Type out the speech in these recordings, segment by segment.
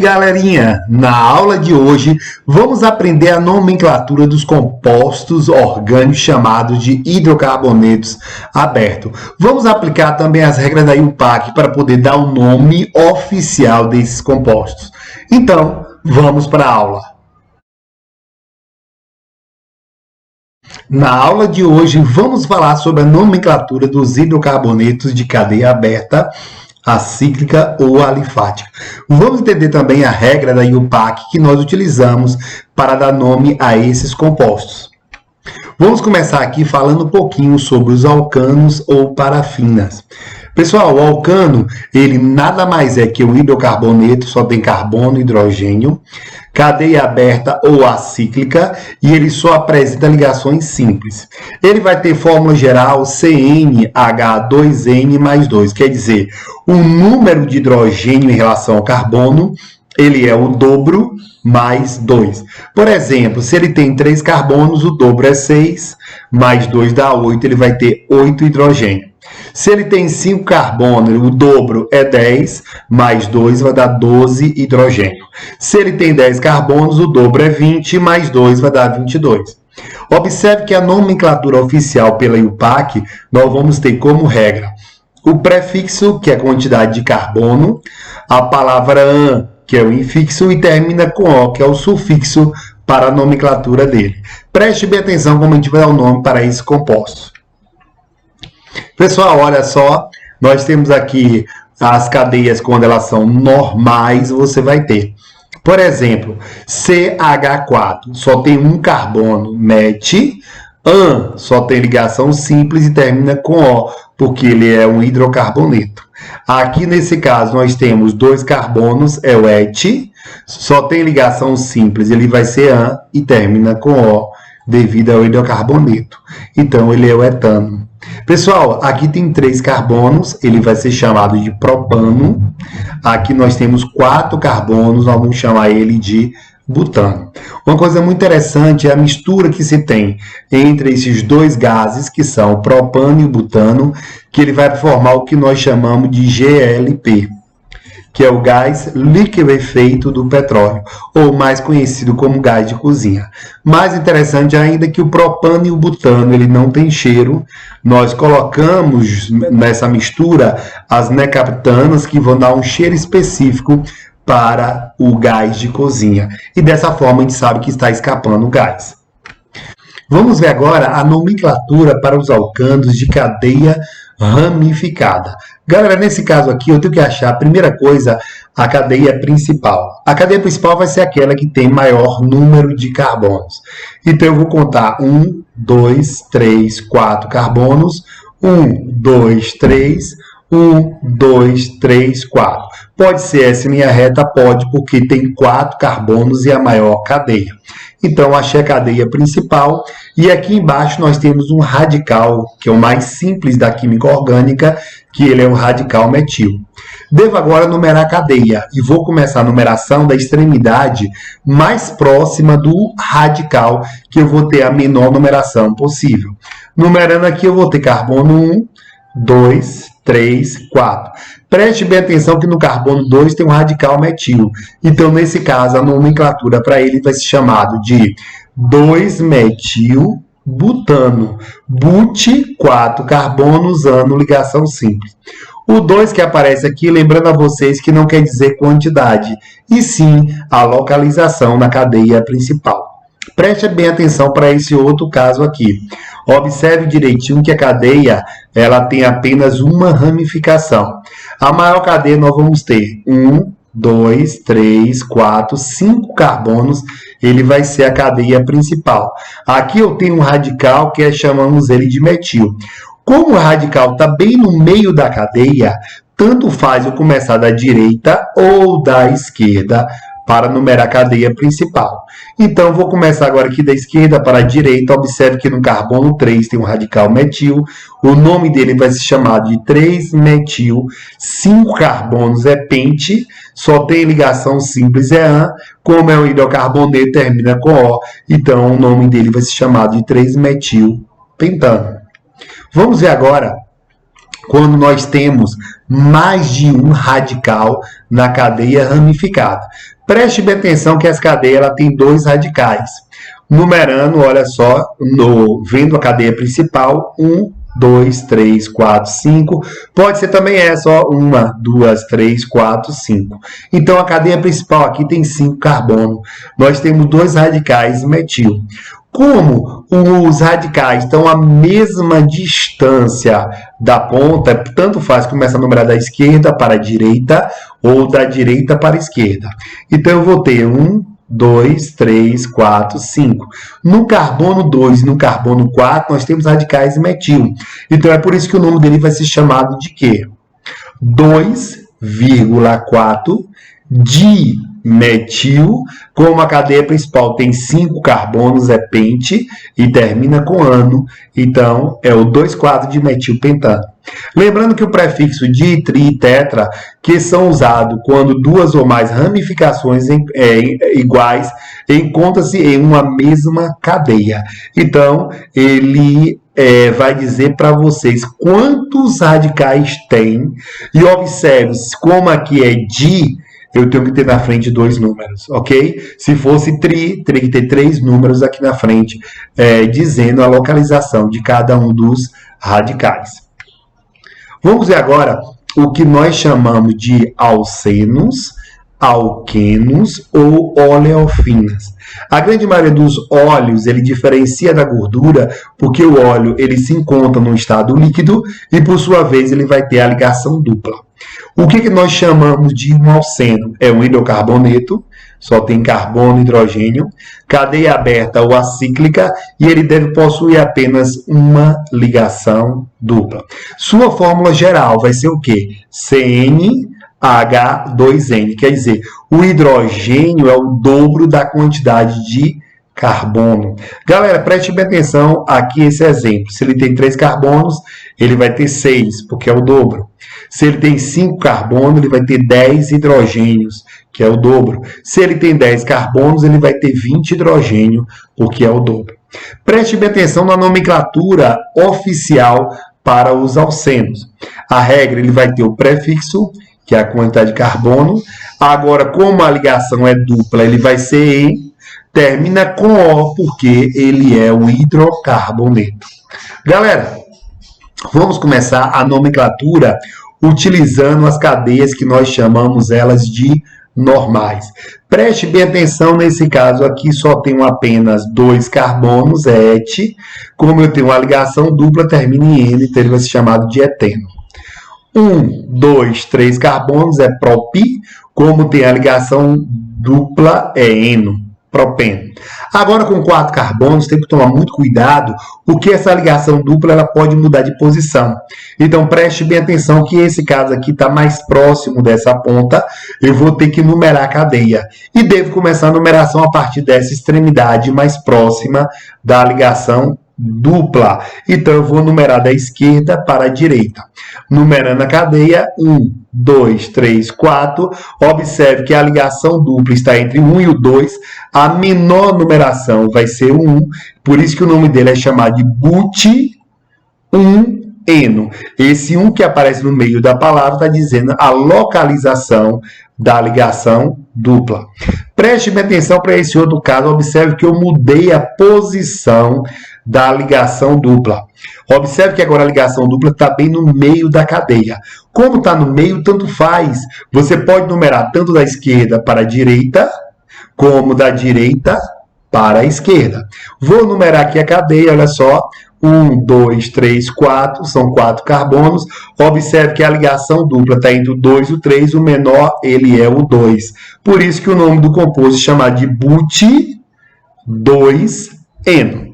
galerinha! Na aula de hoje vamos aprender a nomenclatura dos compostos orgânicos chamados de hidrocarbonetos abertos. Vamos aplicar também as regras da IUPAC para poder dar o nome oficial desses compostos. Então, vamos para a aula. Na aula de hoje vamos falar sobre a nomenclatura dos hidrocarbonetos de cadeia aberta, acíclica ou alifática. Vamos entender também a regra da IUPAC que nós utilizamos para dar nome a esses compostos. Vamos começar aqui falando um pouquinho sobre os alcanos ou parafinas. Pessoal, o alcano, ele nada mais é que o hidrocarboneto, só tem carbono e hidrogênio, cadeia aberta ou acíclica, e ele só apresenta ligações simples. Ele vai ter fórmula geral CnH2n mais 2, quer dizer, o número de hidrogênio em relação ao carbono, ele é o dobro mais 2. Por exemplo, se ele tem 3 carbonos, o dobro é 6, mais 2 dá 8, ele vai ter 8 hidrogênio. Se ele tem 5 carbonos, o dobro é 10, mais 2 vai dar 12 hidrogênio. Se ele tem 10 carbonos, o dobro é 20, mais 2 vai dar 22. Observe que a nomenclatura oficial pela IUPAC, nós vamos ter como regra o prefixo, que é a quantidade de carbono, a palavra an, que é o infixo, e termina com o, que é o sufixo para a nomenclatura dele. Preste bem atenção como a gente vai dar o nome para esse composto. Pessoal, olha só, nós temos aqui as cadeias quando elas são normais, você vai ter. Por exemplo, CH4 só tem um carbono, met. AN só tem ligação simples e termina com O, porque ele é um hidrocarboneto. Aqui nesse caso nós temos 2 carbonos, é o et, só tem ligação simples, ele vai ser AN e termina com O, devido ao hidrocarboneto. Então ele é o etano. Pessoal, aqui tem 3 carbonos, ele vai ser chamado de propano. Aqui nós temos 4 carbonos, nós vamos chamar ele de butano. Uma coisa muito interessante é a mistura que se tem entre esses 2 gases, que são o propano e o butano, que ele vai formar o que nós chamamos de GLP, que é o gás liquefeito do petróleo, ou mais conhecido como gás de cozinha. Mais interessante ainda é que o propano e o butano, ele não tem cheiro. Nós colocamos nessa mistura as necaptanas, que vão dar um cheiro específico para o gás de cozinha. E dessa forma a gente sabe que está escapando o gás. Vamos ver agora a nomenclatura para os alcanos de cadeia ramificada. Galera, nesse caso aqui eu tenho que achar, a primeira coisa, a cadeia principal. A cadeia principal vai ser aquela que tem maior número de carbonos. Então eu vou contar 1, 2, 3, 4 carbonos. 1, 2, 3, 1, 2, 3, 4. Pode ser essa linha reta? Pode, porque tem 4 carbonos e a maior cadeia. Então, achei a cadeia principal. E aqui embaixo nós temos um radical, que é o mais simples da química orgânica, que ele é um radical metil. Devo agora numerar a cadeia. E vou começar a numeração da extremidade mais próxima do radical, que eu vou ter a menor numeração possível. Numerando aqui, eu vou ter carbono 1, 2, 3, 4. Preste bem atenção que no carbono 2 tem um radical metil. Então, nesse caso, a nomenclatura para ele vai ser chamado de 2-metil-butano. But, 4 carbonos, ano, ligação simples. O 2 que aparece aqui, lembrando a vocês que não quer dizer quantidade, e sim a localização na cadeia principal. Preste bem atenção para esse outro caso aqui. Observe direitinho que a cadeia ela tem apenas uma ramificação. A maior cadeia nós vamos ter 1, 2, 3, 4, 5 carbonos. Ele vai ser a cadeia principal. Aqui eu tenho um radical que chamamos ele de metil. Como o radical está bem no meio da cadeia, tanto faz eu começar da direita ou da esquerda para numerar a cadeia principal. Então, vou começar agora aqui da esquerda para a direita. Observe que no carbono 3 tem um radical metil. O nome dele vai se chamar de 3-metil. 5 carbonos é pente. Só tem ligação simples, é an. Como é um hidrocarboneto, termina com O. Então, o nome dele vai se chamar de 3-metil pentano. Vamos ver agora quando nós temos mais de um radical na cadeia ramificada. Preste bem atenção que essa cadeia ela tem dois radicais. Numerando, olha só, vendo a cadeia principal, 1, 2, 3, 4, 5. Pode ser também essa, ó, 1, 2, 3, 4, 5. Então, a cadeia principal aqui tem 5 carbono. Nós temos dois radicais metil. Como os radicais estão à mesma distância da ponta, tanto faz começar a numerar da esquerda para a direita ou da direita para a esquerda. Então, eu vou ter 1, 2, 3, 4, 5. No carbono 2 e no carbono 4, nós temos radicais metil. Então, é por isso que o nome dele vai ser chamado de quê? 2,4 dimetil, como a cadeia principal tem 5 carbonos, é pente, e termina com ano. Então, é o 2,4 dimetilpentano. Lembrando que o prefixo di, tri e tetra, que são usados quando duas ou mais ramificações iguais encontram-se em uma mesma cadeia. Então, ele vai dizer para vocês quantos radicais tem. E observe, como aqui é di, eu tenho que ter na frente 2 números, ok? Se fosse tri, teria que ter 3 números aqui na frente, dizendo a localização de cada um dos radicais. Vamos ver agora o que nós chamamos de alcenos, alquenos ou oleofinas. A grande maioria dos óleos, ele diferencia da gordura, porque o óleo ele se encontra no estado líquido e, por sua vez, ele vai ter a ligação dupla. O que nós chamamos de um alceno? É um hidrocarboneto, só tem carbono e hidrogênio, cadeia aberta ou acíclica, e ele deve possuir apenas uma ligação dupla. Sua fórmula geral vai ser o quê? CnH2n, quer dizer, o hidrogênio é o dobro da quantidade de carbono. Galera, preste bem atenção aqui esse exemplo. Se ele tem 3 carbonos, ele vai ter 6, porque é o dobro. Se ele tem 5 carbonos, ele vai ter 10 hidrogênios, que é o dobro. Se ele tem 10 carbonos, ele vai ter 20 hidrogênio, porque é o dobro. Preste bem atenção na nomenclatura oficial para os alcenos. A regra, ele vai ter o prefixo, que é a quantidade de carbono. Agora, como a ligação é dupla, ele vai ser em, termina com O, porque ele é um hidrocarboneto. Galera, vamos começar a nomenclatura utilizando as cadeias que nós chamamos elas de normais. Preste bem atenção nesse caso aqui, só tenho apenas 2 carbonos, et. Como eu tenho uma ligação dupla, termina em N, então ele vai ser chamado de eteno. 1, 2, 3 carbonos é propi, como tem a ligação dupla é eno, propeno. Agora, com 4 carbonos, tem que tomar muito cuidado, porque essa ligação dupla ela pode mudar de posição. Então, preste bem atenção que esse caso aqui está mais próximo dessa ponta, eu vou ter que numerar a cadeia. E devo começar a numeração a partir dessa extremidade mais próxima da ligação dupla. Então, eu vou numerar da esquerda para a direita. Numerando a cadeia, 1, 2, 3, 4. Observe que a ligação dupla está entre o 1 e o 2. A menor numeração vai ser o 1. Por isso que o nome dele é chamado de but-1-eno. Esse 1 que aparece no meio da palavra está dizendo a localização da ligação dupla. Preste bem atenção para esse outro caso. Observe que eu mudei a posição da ligação dupla. Observe que agora a ligação dupla está bem no meio da cadeia. Como está no meio, tanto faz. Você pode numerar tanto da esquerda para a direita, como da direita para a esquerda. Vou numerar aqui a cadeia, olha só. 1, 2, 3, 4, são 4 carbonos. Observe que a ligação dupla está entre o 2 e o 3, o menor ele é o 2. Por isso que o nome do composto é chamado de but-2-eno.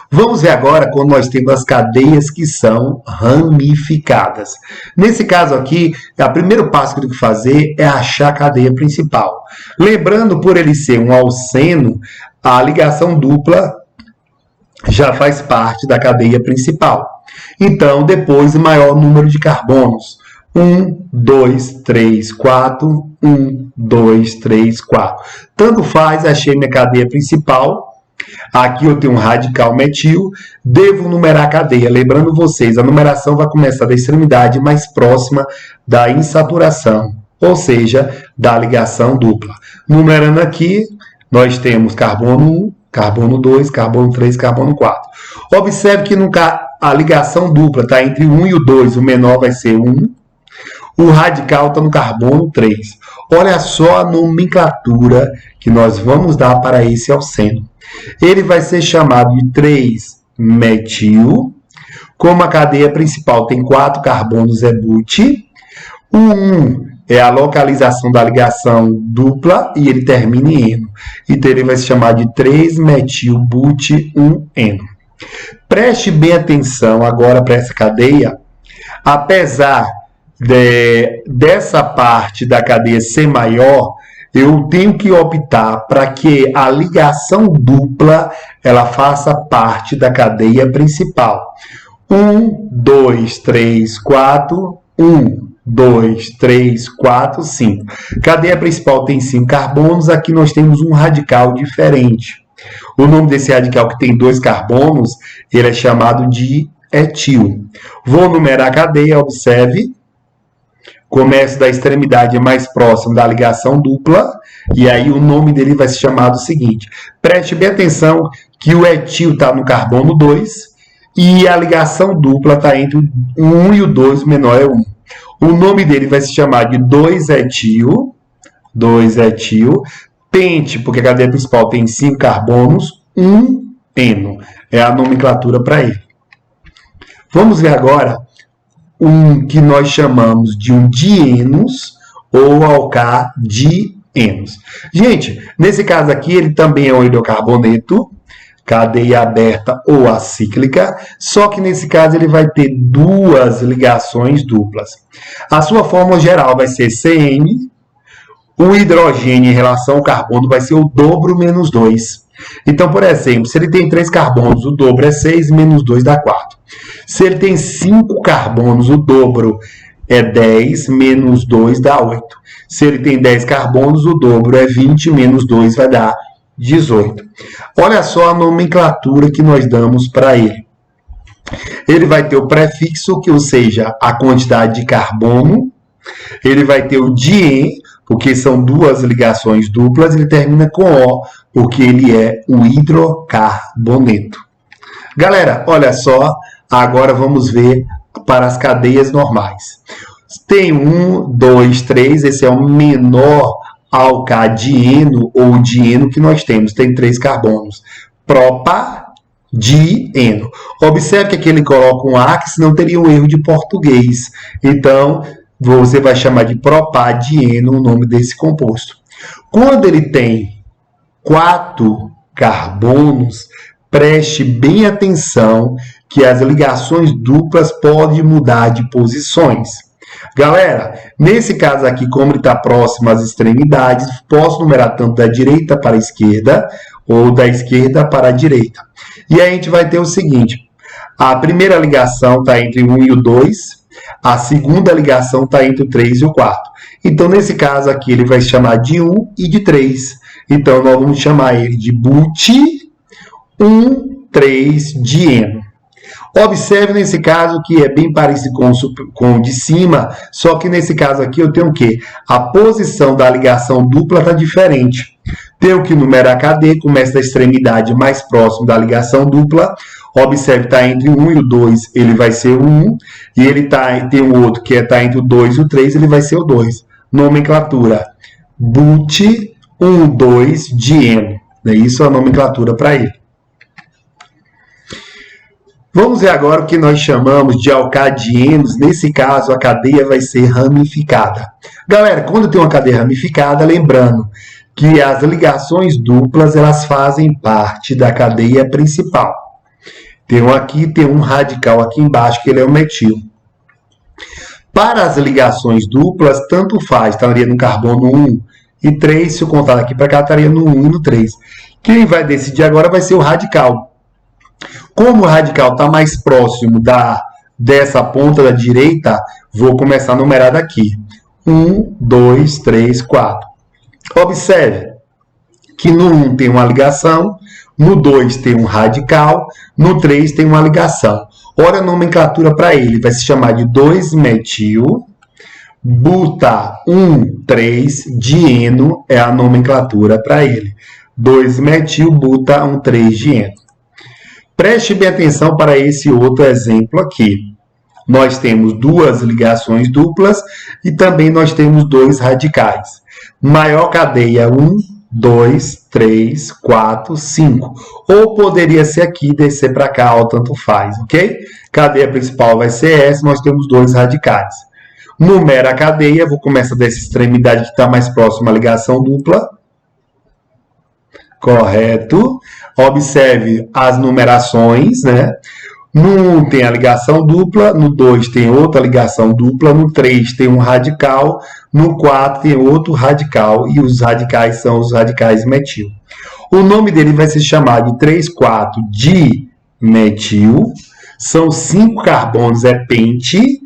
Vamos ver agora quando nós temos as cadeias que são ramificadas. Nesse caso aqui, o primeiro passo que eu tenho que fazer é achar a cadeia principal. Lembrando, por ele ser um alceno, a ligação dupla já faz parte da cadeia principal. Então, depois o maior número de carbonos. 1, 2, 3, 4, 1, 2, 3, 4. Tanto faz, achei minha cadeia principal. Aqui eu tenho um radical metil, devo numerar a cadeia. Lembrando vocês, a numeração vai começar da extremidade mais próxima da insaturação, ou seja, da ligação dupla. Numerando aqui, nós temos carbono 1, carbono 2, carbono 3, carbono 4. Observe que a ligação dupla está entre o 1 e o 2, o menor vai ser 1. O radical está no carbono 3. Olha só a nomenclatura que nós vamos dar para esse alceno. Ele vai ser chamado de 3-metil. Como a cadeia principal tem 4 carbonos, é but. O 1 é a localização da ligação dupla e ele termina em eno. Então, ele vai se chamar de 3-metil-but-1-eno. Preste bem atenção agora para essa cadeia. Apesar dessa parte da cadeia ser maior, eu tenho que optar para que a ligação dupla ela faça parte da cadeia principal. 1, 2, 3, 4, 1, 2, 3, 4, 5. Cadeia principal tem 5 carbonos, aqui nós temos um radical diferente. O nome desse radical que tem 2 carbonos, ele é chamado de etil. Vou numerar a cadeia, observe. Começa da extremidade mais próxima da ligação dupla, e aí o nome dele vai se chamar do seguinte. Preste bem atenção que o etil está no carbono 2, e a ligação dupla está entre o 1 e o 2, o menor é 1. O nome dele vai se chamar de 2-etil, 2-etil, pente, porque a cadeia principal tem 5 carbonos, 1-eno. É a nomenclatura para ele. Vamos ver agora um que nós chamamos de um dienos ou alcadienos. Gente, nesse caso aqui, ele também é um hidrocarboneto, cadeia aberta ou acíclica, só que nesse caso ele vai ter 2 ligações duplas. A sua fórmula geral vai ser CN, o hidrogênio em relação ao carbono vai ser o dobro menos 2. Então, por exemplo, se ele tem 3 carbonos, o dobro é 6, menos 2 dá 4. Se ele tem 5 carbonos, o dobro é 10, menos 2 dá 8. Se ele tem 10 carbonos, o dobro é 20, menos 2 vai dar 18. Olha só a nomenclatura que nós damos para ele. Ele vai ter o prefixo, que ou seja, a quantidade de carbono. Ele vai ter o dien, porque são 2 ligações duplas. Ele termina com O, porque ele é um hidrocarboneto. Galera, olha só. Agora vamos ver para as cadeias normais. Tem 1, 2, 3. Esse é o menor alcadieno ou dieno que nós temos. Tem 3 carbonos. Propadieno. Observe que aqui ele coloca um A, que senão teria um erro de português. Então, você vai chamar de propadieno o nome desse composto. Quando ele tem 4 carbonos, preste bem atenção que as ligações duplas podem mudar de posições. Galera, nesse caso aqui, como ele está próximo às extremidades, posso numerar tanto da direita para a esquerda ou da esquerda para a direita. E aí a gente vai ter o seguinte, a primeira ligação está entre o 1 e o 2, a segunda ligação está entre o 3 e o 4. Então, nesse caso aqui, ele vai se chamar de 1 e de 3. Então, nós vamos chamar ele de but-1,3-dieno. Observe nesse caso que é bem parecido com o de cima, só que nesse caso aqui eu tenho o quê? A posição da ligação dupla está diferente. Tenho que numerar a cadeia, começa da extremidade mais próximo da ligação dupla. Observe que está entre o 1 e o 2, ele vai ser o 1. E ele tem o outro que está entre o 2 e o 3, ele vai ser o 2. Nomenclatura but-1,2-dieno. Isso é a nomenclatura para ele. Vamos ver agora o que nós chamamos de alcadienos. Nesse caso, a cadeia vai ser ramificada. Galera, quando tem uma cadeia ramificada, lembrando que as ligações duplas elas fazem parte da cadeia principal. Tem um radical aqui embaixo, que ele é o metil. Para as ligações duplas, tanto faz, estaria no carbono 1 e 3, se eu contar daqui para cá, estaria no 1 e no 3. Quem vai decidir agora vai ser o radical. Como o radical está mais próximo dessa ponta da direita, vou começar a numerar daqui. 1, 2, 3, 4. Observe que no 1 tem uma ligação, no 2 tem um radical, no 3 tem uma ligação. Olha a nomenclatura para ele, vai se chamar de 2-metil, Buta 1,3-dieno é a nomenclatura para ele. 2-metil-buta 1,3-dieno. Preste bem atenção para esse outro exemplo aqui. Nós temos duas ligações duplas e também nós temos dois radicais. Maior cadeia 1, 2, 3, 4, 5. Ou poderia ser aqui e descer para cá, ou tanto faz, ok? Cadeia principal vai ser essa, nós temos dois radicais. Numera a cadeia, vou começar dessa extremidade que está mais próxima à ligação dupla. Correto. Observe as numerações, né? No 1 tem a ligação dupla, no 2 tem outra ligação dupla, no 3 tem um radical, no 4 tem outro radical, e os radicais são os radicais metil. O nome dele vai se chamar de 3,4-dimetil, são 5 carbonos, é pente,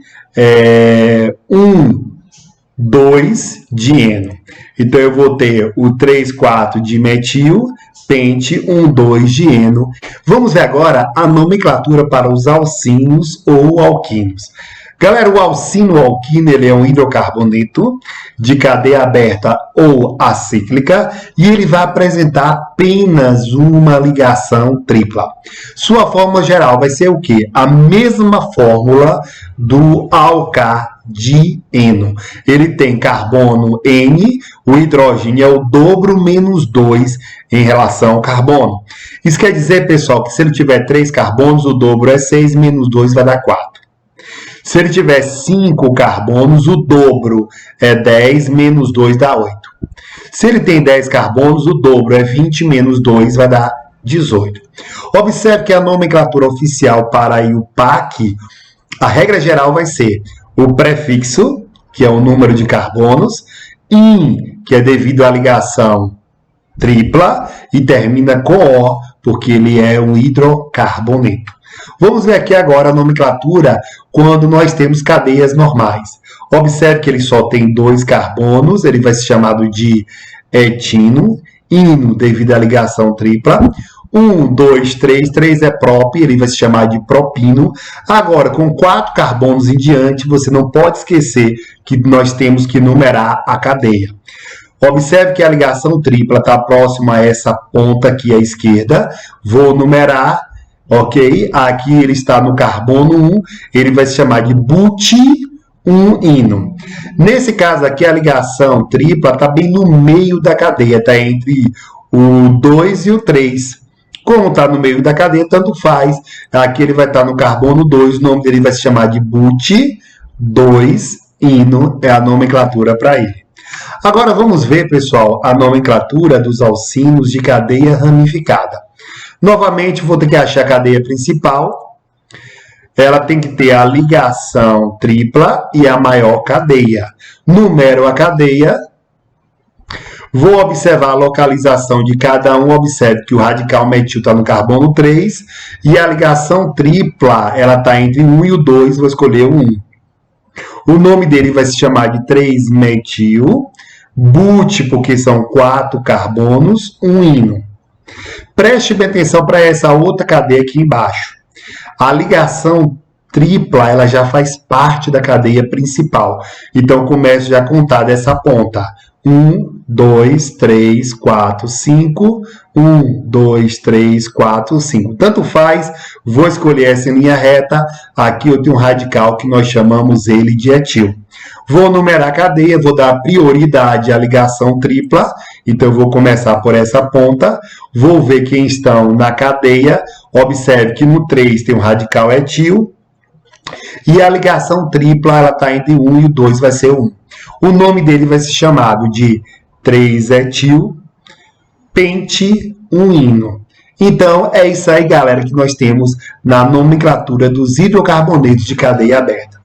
1,2-dieno. Então, eu vou ter o 3,4-dimetil, pente 1,2-dieno. Vamos ver agora a nomenclatura para os alcinos ou alquinos. Galera, o alcino ou alquino ele é um hidrocarboneto de cadeia aberta ou acíclica e ele vai apresentar apenas uma ligação tripla. Sua fórmula geral vai ser o quê? A mesma fórmula do alcadieno. Ele tem carbono N, o hidrogênio é o dobro menos 2 em relação ao carbono. Isso quer dizer, pessoal, que se ele tiver 3 carbonos, o dobro é 6, menos 2 vai dar 4. Se ele tiver 5 carbonos, o dobro é 10, menos 2 dá 8. Se ele tem 10 carbonos, o dobro é 20, menos 2 vai dar 18. Observe que a nomenclatura oficial para a IUPAC, a regra geral vai ser o prefixo, que é o número de carbonos, in, que é devido à ligação tripla, e termina com O, porque ele é um hidrocarboneto. Vamos ver aqui agora a nomenclatura quando nós temos cadeias normais. Observe que ele só tem 2 carbonos, ele vai ser chamado de etino, ino devido à ligação tripla. 1, 2, 3, 3 é prop, ele vai se chamar de propino. Agora, com 4 carbonos em diante, você não pode esquecer que nós temos que numerar a cadeia. Observe que a ligação tripla está próxima a essa ponta aqui à esquerda. Vou numerar. Ok? Aqui ele está no carbono 1, ele vai se chamar de but-1-ino. Nesse caso aqui, a ligação tripla está bem no meio da cadeia, está entre o 2 e o 3. Como está no meio da cadeia, tanto faz. Aqui ele vai estar no carbono 2, o nome dele vai se chamar de but-2-ino, é a nomenclatura para ele. Agora vamos ver, pessoal, a nomenclatura dos alcinos de cadeia ramificada. Novamente, vou ter que achar a cadeia principal. Ela tem que ter a ligação tripla e a maior cadeia. Numero a cadeia. Vou observar a localização de cada um. Observe que o radical metil está no carbono 3. E a ligação tripla, ela está entre 1 e o 2. Vou escolher o 1. O nome dele vai se chamar de 3-metil. But, porque são 4 carbonos, 1-ino. Preste bem atenção para essa outra cadeia aqui embaixo. A ligação tripla, ela já faz parte da cadeia principal. Então, começo já a contar dessa ponta. 1, 2, 3, 4, 5. 1, 2, 3, 4, 5. Tanto faz, vou escolher essa linha reta. Aqui eu tenho um radical que nós chamamos ele de etil. Vou numerar a cadeia, vou dar prioridade à ligação tripla. Então, eu vou começar por essa ponta. Vou ver quem estão na cadeia. Observe que no 3 tem um radical etil. E a ligação tripla, ela está entre 1 e o 2, vai ser 1. O nome dele vai ser chamado de 3-etil pente 1-ino. Então, é isso aí, galera, que nós temos na nomenclatura dos hidrocarbonetos de cadeia aberta.